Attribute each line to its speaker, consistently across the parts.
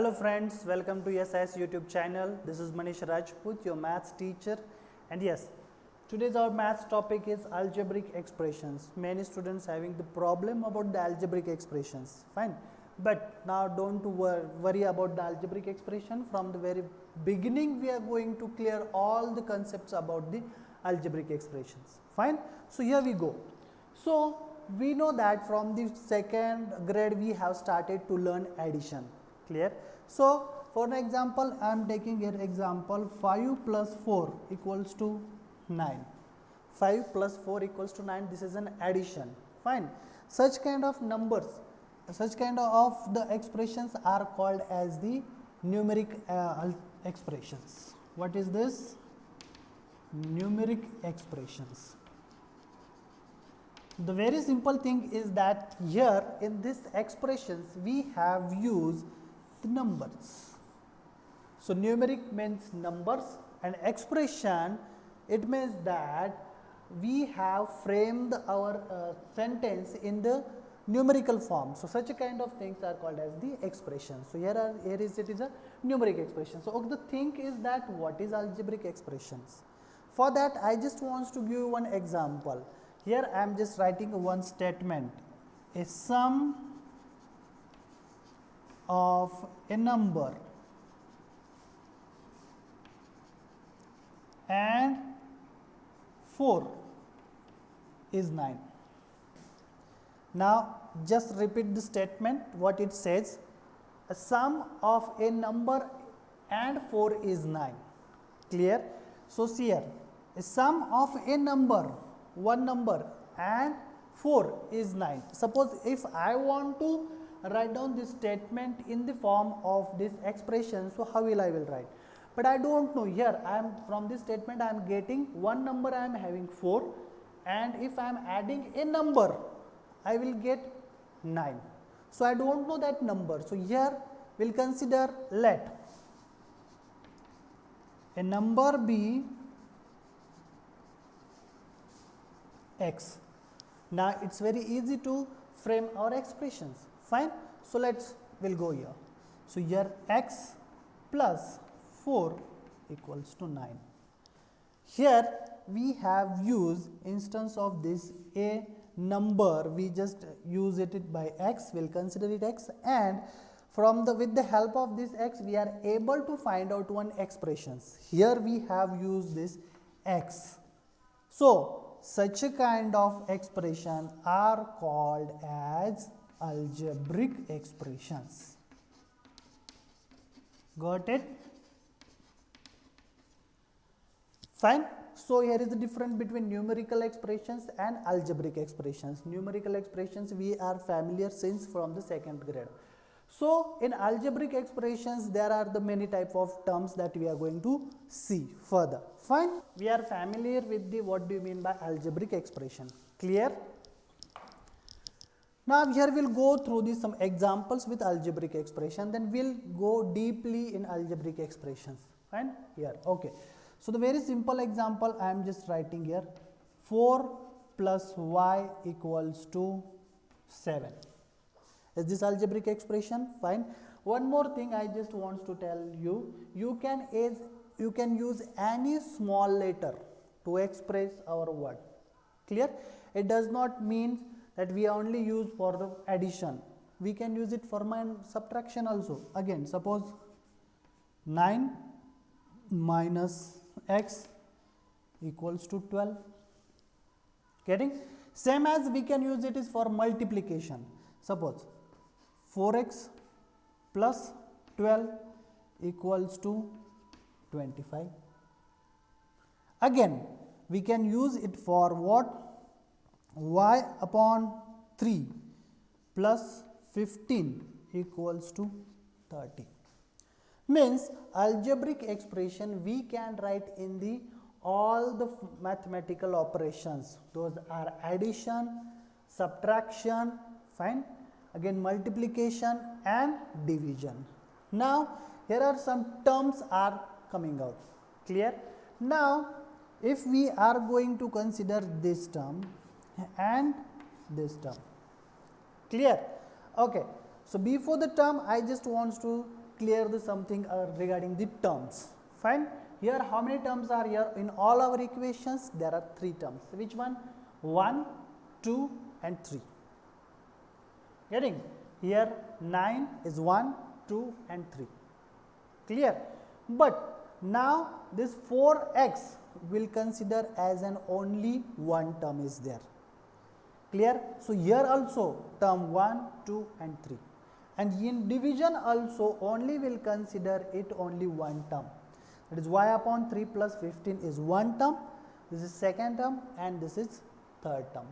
Speaker 1: Hello friends, welcome to SIS YouTube channel. This is Manish Rajput, your maths teacher, and yes, today's our maths topic is algebraic expressions. Many students having the problem about the algebraic expressions, fine, but now don't worry about the algebraic expression. From the very beginning we are going to clear all the concepts about the algebraic expressions, fine. So here we go. So we know that from the second grade we have started to learn addition, clear. So for an example, I am taking here example 5 plus 4 equals to 9. 5 plus 4 equals to 9. This is an addition, fine. Such kind of numbers, such kind of the expressions are called as the numeric expressions. What is this? Numeric expressions. The very simple thing is that here in this expressions we have used the numbers. So numeric means numbers, and expression, it means that we have framed our sentence in the numerical form. So such a kind of things are called as the expression. So here it is a numeric expression. So the thing is that what is algebraic expressions? For that I just want to give one example. Here I am just writing one statement, a sum of a number and 4 is 9. Now just repeat the statement what it says, a sum of a number and 4 is 9, clear. So here a sum of a number, one number, and 4 is 9. Suppose if I want to write down this statement in the form of this expression, so how will I write? But I don't know. Here I am, from this statement I am getting one number, I am having 4, and if I am adding a number I will get 9. So I don't know that number. So here we will consider, let a number be x. Now it's very easy to frame our expressions, fine. So we'll go here. So here x plus 4 equals to 9. Here we have used instance of this a number, we just use it by x, we'll consider it x, and with the help of this x we are able to find out one expressions. Here we have used this x. So such a kind of expression are called as algebraic expressions. Got it? Fine. So here is the difference between numerical expressions and algebraic expressions. Numerical expressions we are familiar since from the second grade. So in algebraic expressions there are the many type of terms that we are going to see further. Fine. We are familiar with the what do you mean by algebraic expression. Clear? Now here we will go through some examples with algebraic expression, then we will go deeply in algebraic expressions. Fine? Here. Okay. So the very simple example I am just writing here, 4 plus y equals to 7. Is this algebraic expression? Fine. One more thing I just want to tell you, you can use any small letter to express our word. Clear? It does not mean that we only use for the addition. We can use it for subtraction also. Again, suppose 9 minus x equals to 12. Getting? Same as we can use it is for multiplication. Suppose 4x plus 12 equals to 25. Again, we can use it for what? Y upon 3 plus 15 equals to 30. Means algebraic expression we can write in the all the mathematical operations. Those are addition, subtraction, fine, again multiplication and division. Now here are some terms are coming out. Clear? Now if we are going to consider this term and this term. Clear? Okay. So before the term I just want to clear the something regarding the terms. Fine. Here how many terms are here in all our equations? There are 3 terms. Which one? 1, 2 and 3. Getting? Here 9 is 1, 2 and 3. Clear? But now this 4x will consider as an only one term is there. Clear? So here also term 1, 2 and 3. And in division also only will consider it only one term. That is y upon 3 plus 15 is one term. This is second term and this is third term.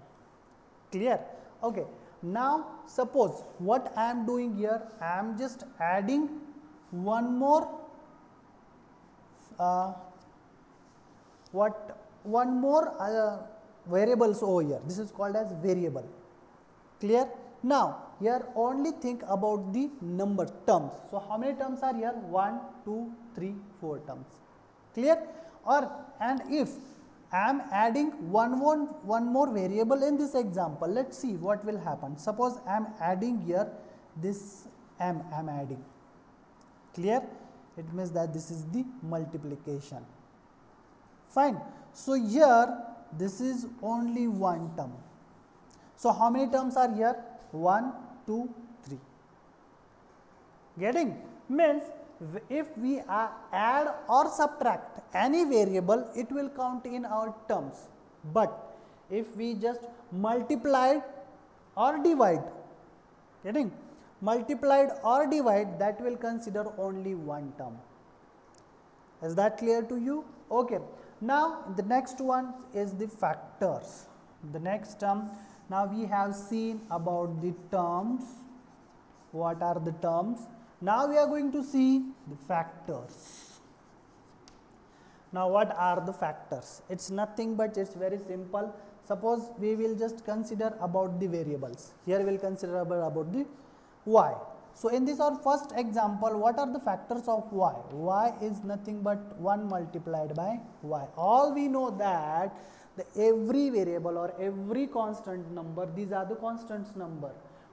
Speaker 1: Clear? Okay. Now suppose what I am doing here, I am just adding one more variables over here. This is called as variable. Clear? Now here only think about the number terms. So how many terms are here? 1, 2, 3, 4 terms. Clear? And if I am adding one more variable in this example, let's see what will happen. Suppose I am adding here this m I am adding. Clear? It means that this is the multiplication. Fine. So here this is only one term. So how many terms are here? 1, 2, 3. Getting? Means if we add or subtract any variable, it will count in our terms. But if we just multiply or divide, getting? Multiplied or divide, that will consider only one term. Is that clear to you? Okay. Now the next one is the factors. The next term. Now we have seen about the terms. What are the terms? Now we are going to see the factors. Now what are the factors? It's nothing but it's very simple. Suppose we will just consider about the variables. Here we will consider about the y. So in this our first example, what are the factors of y? Y is nothing but 1 multiplied by y. All we know that every variable or every constant number, these are the constants number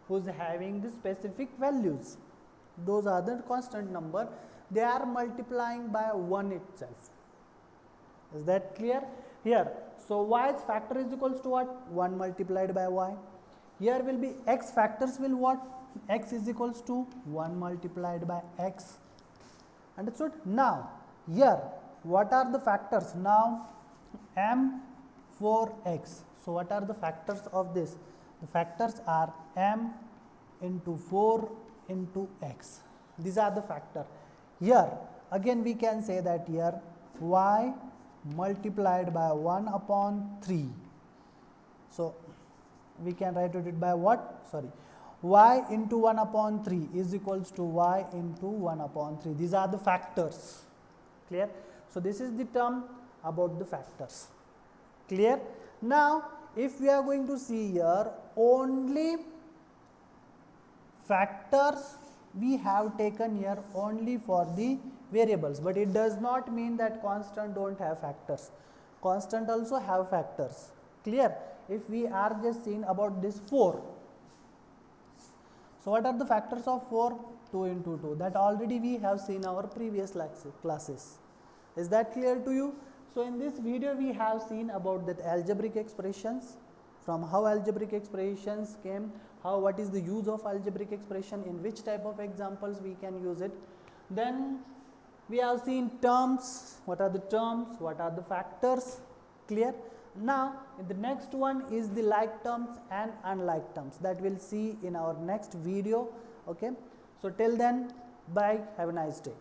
Speaker 1: who's having the specific values. Those are the constant number. They are multiplying by 1 itself. Is that clear? Here. So y's factor is equals to what? 1 multiplied by y. Here will be x factors will what? X is equals to 1 multiplied by x. Understood? Now here what are the factors? Now m 4x. So what are the factors of this? The factors are m into 4 into x. These are the factor. Here again we can say that here y multiplied by 1 upon 3. So we can write it by what? Sorry. Y into 1 upon 3 is equals to y into 1 upon 3. These are the factors. Clear? So this is the term about the factors. Clear? Now if we are going to see here only factors we have taken here only for the variables, but it does not mean that constant don't have factors. Constant also have factors. Clear? If we are just seeing about this 4. So what are the factors of 4? 2 into 2. That already we have seen our previous classes. Is that clear to you? So in this video we have seen about that algebraic expressions, from how algebraic expressions came, what is the use of algebraic expression, in which type of examples we can use it. Then we have seen terms, what are the terms, what are the factors. Clear? Now the next one is the like terms and unlike terms, that we'll see in our next video. Okay, so till then, bye, have a nice day.